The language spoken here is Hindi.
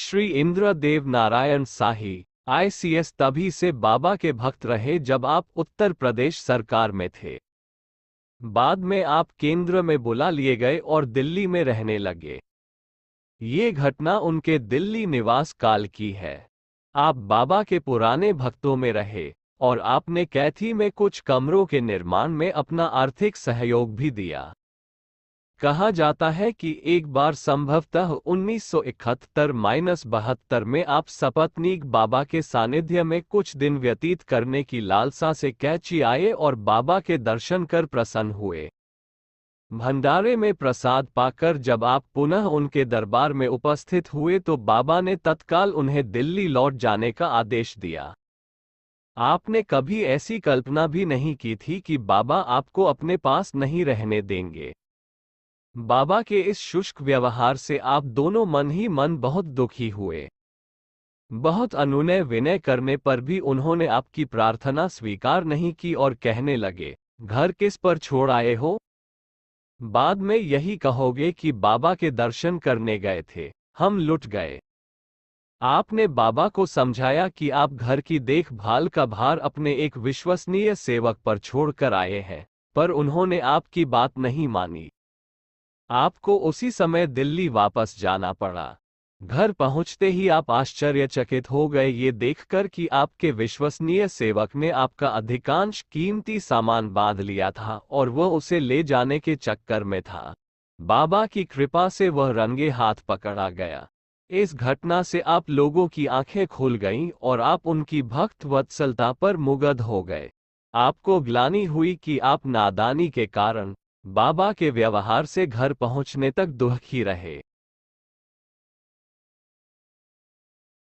श्री इंद्रदेव नारायण शाही ICS तभी से बाबा के भक्त रहे जब आप उत्तर प्रदेश सरकार में थे। बाद में आप केंद्र में बुला लिए गए और दिल्ली में रहने लगे। ये घटना उनके दिल्ली निवास काल की है। आप बाबा के पुराने भक्तों में रहे और आपने कैथी में कुछ कमरों के निर्माण में अपना आर्थिक सहयोग भी दिया। कहा जाता है कि एक बार संभवतः 1971-72 में आप सपत्नीक बाबा के सानिध्य में कुछ दिन व्यतीत करने की लालसा से कैची आए और बाबा के दर्शन कर प्रसन्न हुए। भंडारे में प्रसाद पाकर जब आप पुनः उनके दरबार में उपस्थित हुए तो बाबा ने तत्काल उन्हें दिल्ली लौट जाने का आदेश दिया। आपने कभी ऐसी कल्पना भी नहीं की थी कि बाबा आपको अपने पास नहीं रहने देंगे। बाबा के इस शुष्क व्यवहार से आप दोनों मन ही मन बहुत दुखी हुए। बहुत अनुनय विनय करने पर भी उन्होंने आपकी प्रार्थना स्वीकार नहीं की और कहने लगे, घर किस पर छोड़ आए हो? बाद में यही कहोगे कि बाबा के दर्शन करने गए थे, हम लुट गए। आपने बाबा को समझाया कि आप घर की देखभाल का भार अपने एक विश्वसनीय सेवक पर छोड़कर आए हैं, पर उन्होंने आपकी बात नहीं मानी। आपको उसी समय दिल्ली वापस जाना पड़ा। घर पहुंचते ही आप आश्चर्यचकित हो गए ये देखकर कि आपके विश्वसनीय सेवक ने आपका अधिकांश कीमती सामान बांध लिया था और वह उसे ले जाने के चक्कर में था। बाबा की कृपा से वह रंगे हाथ पकड़ा गया। इस घटना से आप लोगों की आंखें खुल गईं और आप उनकी भक्त वत्सलता पर मुग्ध हो गए। आपको ग्लानि हुई कि आप नादानी के कारण बाबा के व्यवहार से घर पहुंचने तक दुखी रहे।